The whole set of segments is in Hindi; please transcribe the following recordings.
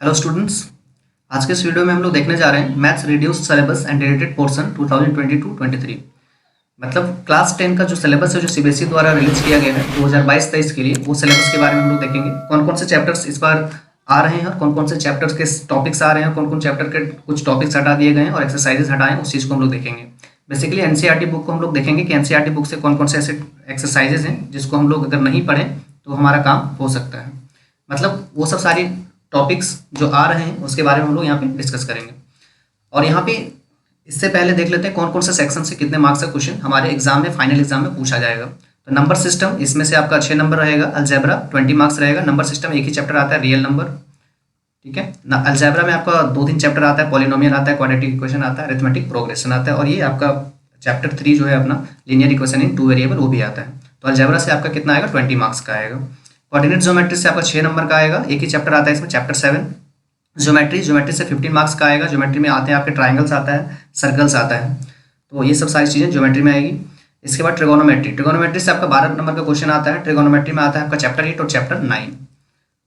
Hello students. आज के इस वीडियो में हम लोग देखने जा रहे हैं maths reduced syllabus and related portion 2022-23। मतलब क्लास 10 का जो सिलेबस है जो सीबीएसई द्वारा रिलीज किया गया है 2022-23 के लिए, वो सिलेबस के बारे में हम लोग देखेंगे। कौन कौन से चैप्टर्स इस बार आ रहे हैं और कौन कौन से चैप्टर्स के टॉपिक्स आ रहे हैं, कौन कौन चैप्टर के कुछ टॉपिक्स हटा दिए गए हैं और एक्सरसाइजेस हटाए हैं, उस चीज़ को हम लोग देखेंगे। बेसिकली एनसीईआरटी बुक को हम लोग देखेंगे कि एनसीईआरटी बुक से कौन कौन से ऐसे एक्सरसाइजेज हैं जिसको हम लोग अगर नहीं पढ़ें तो हमारा काम हो सकता है। मतलब वो सब सारी टॉपिक्स जो आ रहे हैं उसके बारे में हम लोग यहाँ पे डिस्कस करेंगे। और यहाँ पे इससे पहले देख लेते हैं कौन कौन से सेक्शन से कितने मार्क्स का क्वेश्चन हमारे एग्जाम में, फाइनल एग्जाम में पूछा जाएगा। तो नंबर सिस्टम, इसमें से आपका 6 नंबर रहेगा। अलजेब्रा 20 मार्क्स रहेगा। नंबर सिस्टम एक ही चैप्टर आता है, रियल नंबर, ठीक है ना। अलजेब्रा में आपका 2-3 चैप्टर आता है, पॉलिनोमियल आता है, क्वाड्रेटिक इक्वेशन आता है, अरिथमेटिक प्रोग्रेशन आता है, और ये आपका चैप्टर 3 जो है अपना लीनियर इक्वेशन इन 2 वेरिएबल, वो भी आता है। तो अलजेब्रा से आपका कितना आएगा, 20 मार्क्स का आएगा। कोऑर्डिनेट ज्योमेट्री से आपका 6 नंबर का आएगा, एक ही चैप्टर आता है इसमें, चैप्टर 7। ज्योमेट्री से 15 मार्क्स का आएगा। ज्योमेट्री में आते हैं आपके ट्राइंगल्स आता है, सर्कल्स आता है, तो ये सब सारी चीज़ें ज्योमेट्री में आएगी। इसके बाद ट्रिगोनोमेट्री से आपका 12 नंबर का क्वेश्चन आता है। ट्रिगोनोमेट्री में आता है आपका चैप्टर 8 और चैप्टर 9।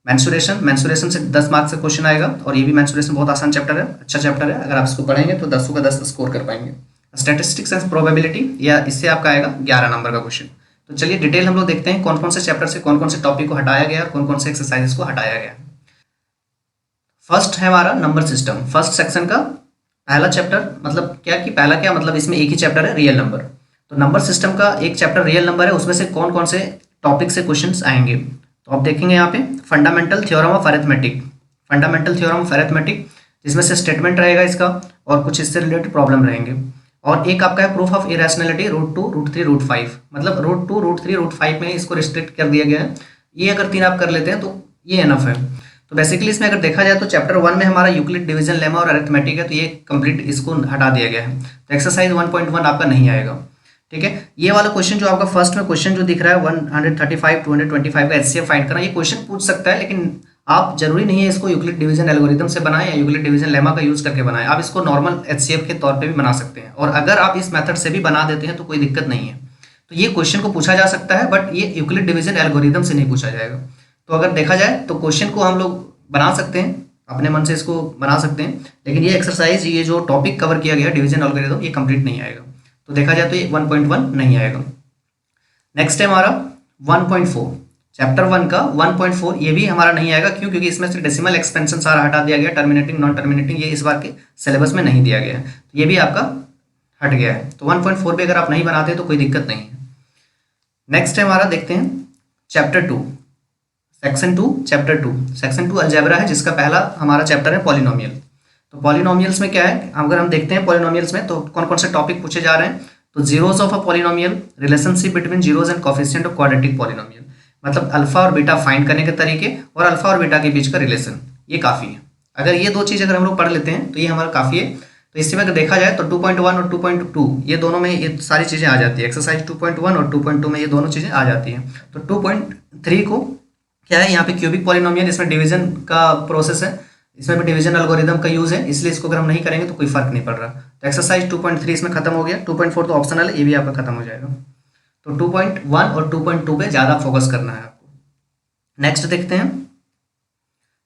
मेंसुरेशन से 10 मार्क्स का क्वेश्चन आएगा, और ये भी मेंसुरेशन बहुत आसान चैप्टर है, अच्छा चैप्टर है। अगर आप इसको पढ़ेंगे तो 10 का 10 स्कोर कर पाएंगे। स्टैटिस्टिक्स एंड प्रोबेबिलिटी, या इससे आपका आएगा 11 नंबर का क्वेश्चन। तो चलिए डिटेल हम लोग देखते हैं कौन कौन से चैप्टर से कौन कौन से टॉपिक को हटाया गया और कौन कौन से एक्सरसाइजेस को हटाया गया। फर्स्ट है हमारा नंबर सिस्टम। फर्स्ट सेक्शन का पहला चैप्टर, मतलब क्या मतलब इसमें एक ही चैप्टर है, रियल नंबर। तो नंबर सिस्टम का एक चैप्टर रियल नंबर है, उसमें से कौन कौन से टॉपिक से क्वेश्चंस आएंगे तो आप देखेंगे यहाँ पे फंडामेंटल थ्योरम ऑफ अरिथमेटिक, जिसमें से स्टेटमेंट रहेगा इसका और कुछ इससे रिलेटेड प्रॉब्लम रहेंगे। और एक आपका है प्रूफ ऑफ इरेशनैलिटी √2, √3, √5, मतलब √2, √3, √5 में इसको रिस्ट्रिक्ट कर दिया गया है। ये अगर 3 आप कर लेते हैं तो ये एनफ है। तो बेसिकली इसमें अगर देखा जाए तो चैप्टर 1 में हमारा यूक्लिड डिवीजन लेमा और अरिथमेटिक है, तो ये कंप्लीट इसको हटा दिया गया है। तो एक्सरसाइज 1.1 आपका नहीं आएगा, ठीक है। ये वाला क्वेश्चन जो आपका फर्स्ट में क्वेश्चन जो दिख रहा है 135, 225 का एचसीएफ फाइंड करना, ये क्वेश्चन पूछ सकता है, लेकिन आप जरूरी नहीं है इसको यूक्लिड डिवीजन एल्गोरिथम से बनाएं या यूक्लिड डिवीजन लेमा का यूज करके बनाएं। आप इसको नॉर्मल एचसीएफ के तौर पे भी बना सकते हैं, और अगर आप इस मेथड से भी बना देते हैं तो कोई दिक्कत नहीं है। तो ये क्वेश्चन को पूछा जा सकता है, बट ये यूक्लिड डिवीजन एल्गोरिथम से नहीं पूछा जाएगा। तो अगर देखा जाए तो क्वेश्चन को हम लोग बना सकते हैं, अपने मन से इसको बना सकते हैं, लेकिन ये एक्सरसाइज, ये जो टॉपिक कवर किया गया डिवीजन एल्गोरिथम, ये कंप्लीट नहीं आएगा। तो देखा जाए तो ये 1.1 नहीं आएगा। नेक्स्ट है हमारा 1.4, चैप्टर 1 का 1.4, ये भी हमारा नहीं आएगा। क्यों? क्योंकि इसमें से डेसिमल एक्सपेंशन सारा हटा दिया गया, टर्मिनेटिंग, नॉन टर्मिनेटिंग, ये इस बार के सिलेबस में नहीं दिया गया है, तो ये भी आपका हट गया है। तो 1.4 भी अगर आप नहीं बनाते तो कोई दिक्कत नहीं है। नेक्स्ट है हमारा, देखते हैं chapter 2, section 2, chapter 2। Section 2 algebra है, जिसका पहला हमारा चैप्टर है पॉलिनोमियल। तो पॉलिनोमियल्स में क्या है, अगर हम देखते हैं पॉलिनोमियल्स में तो कौन कौन से टॉपिक पूछे जा रहे हैं। तो zeros of a polynomial, relationship between zeros and coefficient of quadratic polynomial, मतलब अल्फा और बीटा फाइंड करने के तरीके और अल्फा और बीटा के बीच का रिलेशन, ये काफ़ी है। अगर ये 2 चीज़ अगर हम लोग पढ़ लेते हैं तो ये हमारा काफ़ी है। तो इसमें अगर देखा जाए तो 2.1 और 2.2 ये दोनों में ये सारी चीज़ें आ जाती है। एक्सरसाइज 2.1 और 2.2 में ये दोनों चीज़ें आ जाती हैं। तो 2.3 को क्या है, यहाँ पे क्यूबिक पॉलिनोमियल, इसमें डिवीजन का प्रोसेस है, इसमें भी डिवीजन एल्गोरिदम का यूज है, इसलिए इसको अगर हम नहीं करेंगे तो कोई फर्क नहीं पड़ रहा। तो एक्सरसाइज 2.3 इसमें खत्म हो गया। 2.4 तो ऑप्शनल है, ये भी आपका खत्म हो जाएगा। तो 2.1 और 2.2 पे ज़्यादा फोकस करना है आपको। नेक्स्ट देखते हैं,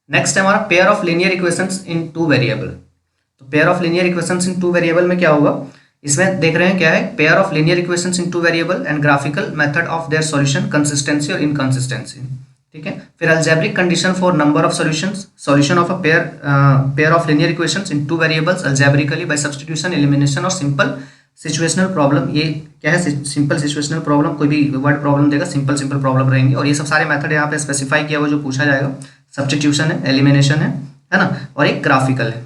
नेक्स्ट है हमारा pair of linear equations in 2 variable. तो pair of linear equations in 2 variable में क्या होगा, इसमें देख रहे हैं क्या है, pair of linear equations in 2 variable and graphical method of their solution, consistency और इनकंसिस्टेंसी, ठीक है। फिर algebraic condition for number of solutions, solution of a pair of linear equations in 2 variables algebraically by substitution, elimination और सिंपल सिचुएशनल प्रॉब्लम। ये क्या है, सिंपल सिचुएशनल प्रॉब्लम, कोई भी वर्ड प्रॉब्लम देगा, सिंपल प्रॉब्लम रहेंगे। और ये सब सारे मेथड यहाँ पे स्पेसिफाई किया हुआ जो पूछा जाएगा, सब्स्टिट्यूशन है, एलिमिनेशन है ना, और एक ग्राफिकल है।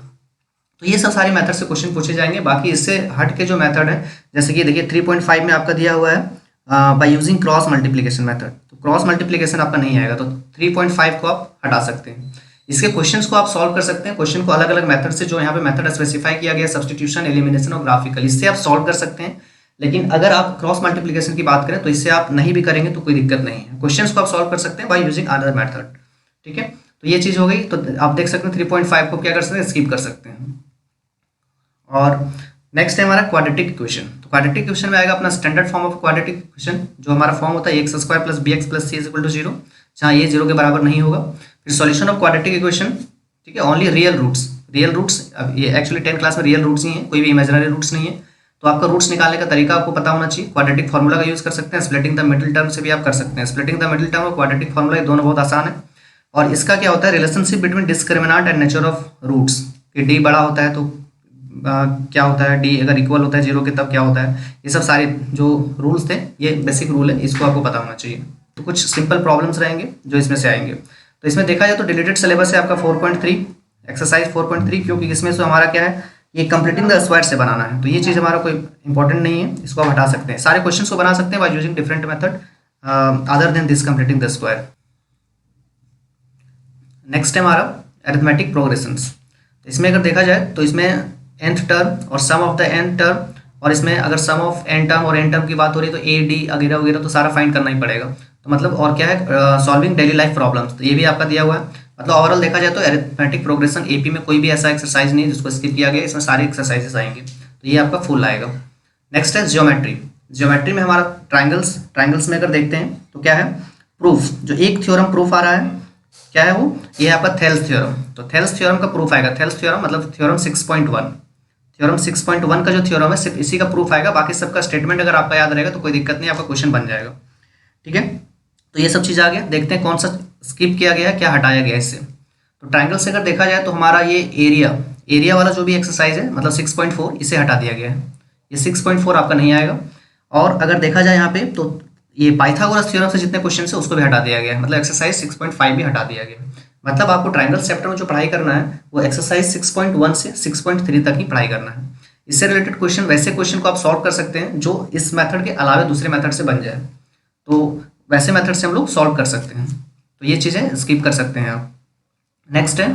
तो ये सब सारे मेथड से क्वेश्चन पूछे जाएंगे। बाकी इससे हट के जो मेथड है, जैसे कि देखिए 3.5 में आपका दिया हुआ है by using cross multiplication method, तो क्रॉस मल्टीप्लिकेशन आपका नहीं आएगा, तो 3.5 को आप हटा सकते हैं। इसके क्वेश्चंस को आप सॉल्व कर सकते हैं, क्वेश्चन को अलग अलग मेथड से, जो यहाँ पे मेथड स्पेसिफाई किया गया, सब्स्टिट्यूशन, एलिमिनेशन और ग्राफिकल, इससे आप सॉल्व कर सकते हैं। लेकिन अगर आप क्रॉस मल्टीप्लिकेशन की बात करें तो इससे आप नहीं भी करेंगे तो कोई दिक्कत नहीं है, क्वेश्चंस को आप सॉल्व कर सकते हैं बाय यूजिंग अदर मेथड, ठीक है। तो ये चीज़ हो गई। तो आप देख सकते हैं 3.5 को क्या कर सकते हैं, स्किप कर सकते हैं। और नेक्स्ट है हमारा क्वाड्रेटिक इक्वेशन। तो क्वाड्रेटिक इक्वेशन में आएगा अपना standard form of quadratic equation, जो हमारा फॉर्म होता है x² + bx + c = 0, जहाँ ये 0 के बराबर नहीं होगा। फिर सॉल्यूशन ऑफ क्वाड्रेटिक इक्वेशन, ठीक है, ओनली रियल रूट्स। अब ये एक्चुअली 10 क्लास में रियल रूट्स ही हैं, कोई भी इमेजिनरी रूट्स नहीं है। तो आपका रूट्स निकालने का तरीका आपको पता होना चाहिए। क्वाड्रेटिक फार्मूला का यूज़ कर सकते हैं, स्प्लिटिंग द मिडिल टर्म से भी आप कर सकते हैं। स्प्लिटिंग द मिडिल टर्म और क्वाड्रेटिक फार्मूला ये दोनों बहुत आसान है। और इसका क्या होता है, relationship between discriminant and nature of roots, कि डी बड़ा होता है तो क्या होता है, डी अगर इक्वल होता है जीरो के तब क्या होता है, ये सब सारे जो रूल्स थे, ये बेसिक रूल है, इसको आपको पता होना चाहिए। तो कुछ सिंपल प्रॉब्लम्स रहेंगे जो इसमें से आएंगे। तो इसमें देखा जाए तो डिलीटेड सिलेबस है आपका 4.3, एक्सरसाइज 4.3, क्योंकि इसमें से हमारा क्या है, ये कंप्लीटिंग द स्क्वायर से बनाना है, तो ये चीज़ हमारा कोई इंपॉर्टेंट नहीं है, इसको आप हटा सकते हैं। सारे क्वेश्चन को बना सकते हैं by using different method other than this completing the square. Next है हमारा अरिथमेटिक प्रोग्रेशंस। इसमें अगर देखा जाए तो इसमें nth टर्म और सम ऑफ द nth टर्म, और इसमें अगर सम ऑफ n टर्म और n टर्म की बात हो रही है तो a d वगैरह वगैरह तो सारा फाइंड करना ही पड़ेगा। तो मतलब और क्या है, सॉल्विंग डेली लाइफ प्रॉब्लम्स, तो ये भी आपका दिया हुआ है। मतलब ओवरऑल देखा जाए तो अरिथमेटिक प्रोग्रेशन एपी में कोई भी ऐसा एक्सरसाइज नहीं है जिसको स्किप किया गया, इसमें सारे एक्सरसाइजेस आएंगे, तो ये आपका फुल आएगा। नेक्स्ट है ज्योमेट्री। ज्योमेट्री में हमारा ट्राइंगल्स में अगर देखते हैं तो क्या है, प्रूफ, जो एक थ्योरम प्रूफ आ रहा है, क्या है वो, ये है आपका थेल्स थ्योरम। तो थेल्स थ्योरम का प्रूफ आएगा, थेल्स थ्योरम मतलब थ्योरम 6.1, थ्योरम 6.1 का जो थ्योरम है सिर्फ इसी का प्रूफ आएगा, बाकी सबका स्टेटमेंट अगर आपका याद रहेगा तो कोई दिक्कत नहीं, आपका क्वेश्चन बन जाएगा। ठीक है, तो ये सब चीज़ आ गया। देखते हैं कौन सा स्किप किया गया है, क्या हटाया गया इससे। तो ट्राइंगल से अगर देखा जाए तो हमारा ये एरिया वाला जो भी एक्सरसाइज है, मतलब 6.4, इसे हटा दिया गया है, ये 6.4 आपका नहीं आएगा। और अगर देखा जाए यहाँ पे तो ये पाइथागोरस थ्योरम से जितने क्वेश्चन है उसको भी हटा दिया गया है, मतलब एक्सरसाइज 6.5 भी हटा दिया गया है। मतलब आपको ट्राइंगल चैप्टर में जो पढ़ाई करना है वो एक्सरसाइज 6.1 से 6.3 तक ही पढ़ाई करना है। इससे रिलेटेड क्वेश्चन, वैसे क्वेश्चन को आप सॉल्व कर सकते हैं जो इस मेथड के अलावा दूसरे मेथड से बन जाए, तो वैसे मेथड से हम लोग सॉल्व कर सकते हैं, तो ये चीज़ें स्किप कर सकते हैं आप। नेक्स्ट है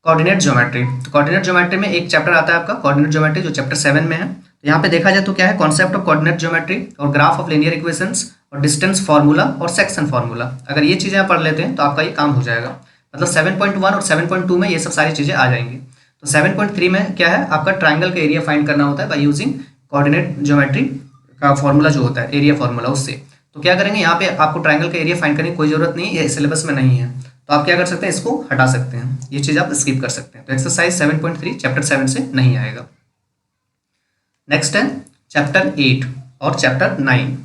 कोऑर्डिनेट ज्योमेट्री। तो कोऑर्डिनेट ज्योमेट्री में एक चैप्टर आता है आपका कोऑर्डिनेट ज्योमेट्री, जो चैप्टर 7 में है। तो यहाँ पे देखा जाए तो क्या है, कॉन्सेप्ट ऑफ कोऑर्डिनेट ज्योमेट्री और ग्राफ ऑफ लीनियर इक्वेशंस और डिस्टेंस फार्मूला और सेक्शन फार्मूला, अगर ये चीज़ें आप पढ़ लेते हैं तो आपका ये काम हो जाएगा। मतलब 7.1 और 7.2 में ये सब सारी चीज़ें आ जाएंगी। तो 7.3 में क्या है, आपका ट्राइंगल का एरिया फाइंड करना होता है बाय यूजिंग कोऑर्डिनेट ज्योमेट्री का फॉर्मूला जो होता है एरिया फार्मूला, उससे। तो क्या करेंगे, यहाँ पे आपको ट्राइंगल का एरिया फाइंड करने की कोई जरूरत नहीं है, ये सिलेबस में नहीं है, तो आप क्या कर सकते हैं, इसको हटा सकते हैं, ये चीज़ आप स्किप कर सकते हैं। तो एक्सरसाइज 7.3 चैप्टर 7 से नहीं आएगा। नेक्स्ट है चैप्टर 8 और चैप्टर 9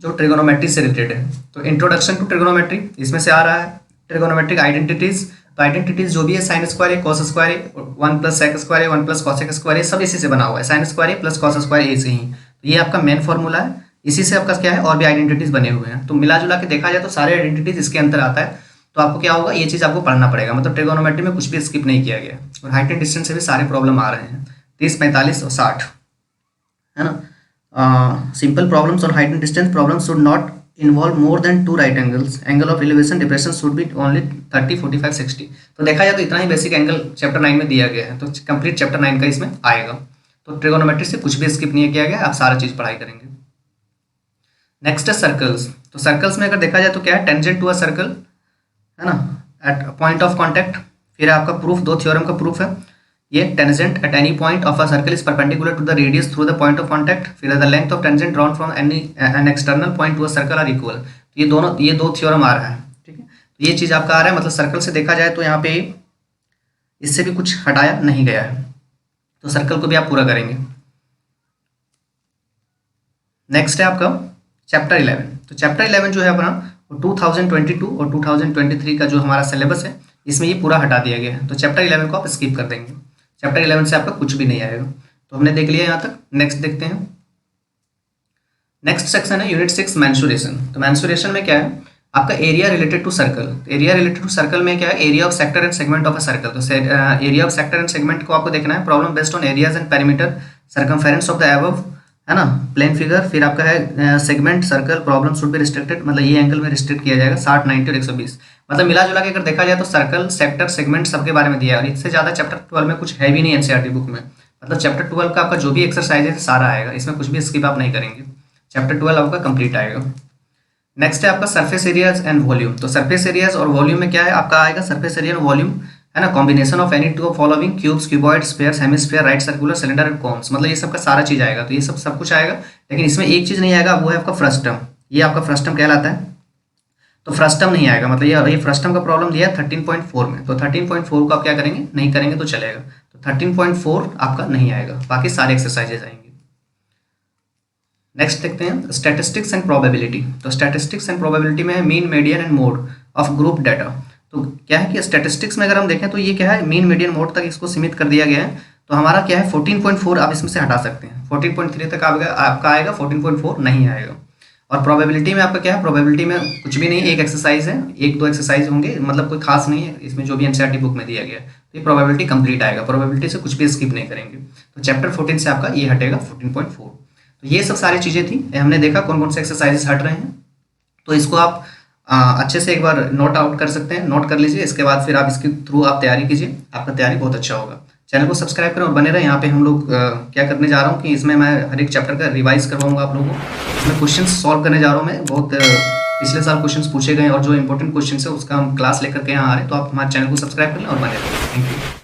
जो ट्रिगोनोमेट्री से रिलेटेड है। तो इंट्रोडक्शन टू ट्रिगोनोमेट्री इसमें से आ रहा है। ट्रिगोनोमेट्रिक आइडेंटिटीज, तो आइडेंटिटीज जो भी है, साइन स्क्वायर है, कॉस स्क्वायर है, 1 प्लस सेक स्क्वायर है, 1 प्लस कॉसेक स्क्वायर है, सब इसी से बना हुआ है, साइन स्क्वायर है प्लस कॉस स्क्वायर ए से ही। तो ये आपका मेन फॉर्मूला है, इसी से आपका क्या है, और भी आइडेंटिटीज बने हुए हैं। तो मिला जुला के देखा जाए तो सारे आइडेंटिटीज इसके अंदर आता है। तो आपको क्या होगा, ये चीज़ आपको पढ़ना पड़ेगा, मतलब ट्रिगोनोमेट्री में कुछ भी स्किप नहीं किया गया। और हाइट एंड डिस्टेंस से भी सारे प्रॉब्लम आ रहे हैं, 30, 45 और 60, है ना। सिंपल प्रॉब्लम्स और height and distance problems should not involve more than 2 right angles, angle of elevation depression should be only 30, 45, 60। तो देखा जाए तो इतना ही बेसिक एंगल चैप्टर 9 में दिया गया है, तो कंप्लीट चैप्टर 9 का इसमें आएगा। तो ट्रिगोनोमेट्री से कुछ भी स्किप नहीं किया गया, आप सारा चीज़ पढ़ाई करेंगे। नेक्स्ट है सर्कल्स। तो सर्कल्स में अगर देखा जाए तो क्या है, टेंजेंट टू अ सर्कल, है ना, एट पॉइंट ऑफ कॉन्टैक्ट। फिर आपका प्रूफ, 2 थ्योरम का प्रूफ है, ये tangent at any point of a circle is perpendicular to the radius through the point of contact. फिर the length of tangent drawn from an external point to a circle are equal. तो ये दो थ्योरम आ रहा है, ठीक है। तो ये चीज़ आपका आ रहा है, मतलब सर्कल से देखा जाए तो यहाँ पे इससे भी कुछ हटाया नहीं गया है, तो सर्कल को भी आप पूरा करेंगे। नेक्स्ट है आपका चैप्टर 11। तो चैप्टर 11 जो है अपना 2022 और 2023 का जो हमारा सिलेबस है, इसमें ये पूरा हटा दिया गया है। तो चैप्टर 11 को आप स्किप कर देंगे, चैप्टर 11 से आपका कुछ भी नहीं आएगा। तो हमने देख लिया यहाँ तक। नेक्स्ट देखते हैं, नेक्स्ट सेक्शन है यूनिट 6 मेंसुरेशन। तो मेंसुरेशन में क्या है, आपका area related to circle. Area related to circle में क्या है, area of sector and segment of a circle. तो area of sector and segment को आपको देखना है। Problem based on areas and perimeter circumference of the above, है ना, प्लेन फिगर। फिर आपका है segment circle problem should be restricted, मतलब ये एंगल में रिस्ट्रिक्ट किया जाएगा 60, 90 और 120। मतलब मिला जुला के अगर देखा जाए तो सर्कल, सेक्टर, सेगमेंट सबके बारे में दिया है, और इससे ज़्यादा चैप्टर 12 में कुछ है भी नहीं एनसीईआरटी बुक में। मतलब चैप्टर 12 का आपका जो भी एक्सरसाइज है सारा आएगा, इसमें कुछ भी स्किप आप नहीं करेंगे। चैप्टर 12 आपका कंप्लीट आएगा। नेक्स्ट है आपका सरफेस एरियाज एंड वॉल्यूम। तो सरफेस एरियाज और वॉल्यूम में क्या है, आपका आएगा सरफेस एरिया और वॉल्यूम, है ना, combination of any two following cubes, cuboid, sphere, hemisphere, right circular, cylinder and cones. मतलब ये सबका सारा चीज़ आएगा। तो ये सब कुछ आएगा, लेकिन इसमें एक चीज़ नहीं आएगा, वो है आपका फ्रस्टम। ये आपका फ्रस्टम कहलाता है। तो फ्रस्टम नहीं आएगा, मतलब ये फ्रस्टम का प्रॉब्लम दिया है 13.4 में, तो 13.4 को आप क्या करेंगे, नहीं करेंगे तो चलेगा, तो 13.4 आपका नहीं आएगा, बाकी सारे एक्सरसाइजेज आएंगे। नेक्स्ट देखते हैं स्टैटिस्टिक्स एंड प्रोबेबिलिटी। तो स्टैटिस्टिक्स एंड प्रोबेबिलिटी में है mean, median and mode of group data. तो क्या है कि स्टैटिस्टिक्स में अगर हम देखें तो ये क्या है, मीन मीडियन मोड तक इसको सीमित कर दिया गया है, तो हमारा क्या है 14.4 आप इसमें से हटा सकते हैं, 14.3 तक आपका आएगा, 14.4 नहीं आएगा। और प्रोबेबिलिटी में आपका क्या है, प्रोबेबिलिटी में कुछ भी नहीं, एक एक्सरसाइज है, एक दो एक्सरसाइज होंगे, मतलब कोई खास नहीं है इसमें, जो भी एनसीईआरटी बुक में दिया गया है, तो ये प्रोबेबिलिटी कंप्लीट आएगा, प्रोबेबिलिटी से कुछ भी स्किप नहीं करेंगे। तो चैप्टर 14 से आपका ये हटेगा 14.4। तो ये सब सारी चीज़ें थी, हमने देखा कौन कौन से एक्सरसाइजेस हट रहे हैं, तो इसको आप अच्छे से एक बार नोट आउट कर सकते हैं, नोट कर लीजिए, इसके बाद फिर आप इसके थ्रू आप तैयारी कीजिए, आपका तैयारी बहुत अच्छा होगा। चैनल को सब्सक्राइब करें और बने रहें। यहाँ पे हम लोग क्या करने जा रहा हूँ कि इसमें मैं हर एक चैप्टर का रिवाइज करवाऊंगा आप लोगों को, इसमें क्वेश्चन सॉल्व करने जा रहा हूँ मैं, बहुत पिछले साल क्वेश्चन पूछे गए और जो इंपॉर्टेंट क्वेश्चन है उसका हम क्लास लेकर के यहाँ आ रहे हैं, तो आप हमारे चैनल को सब्सक्राइब करें और बने रहें। Thank you.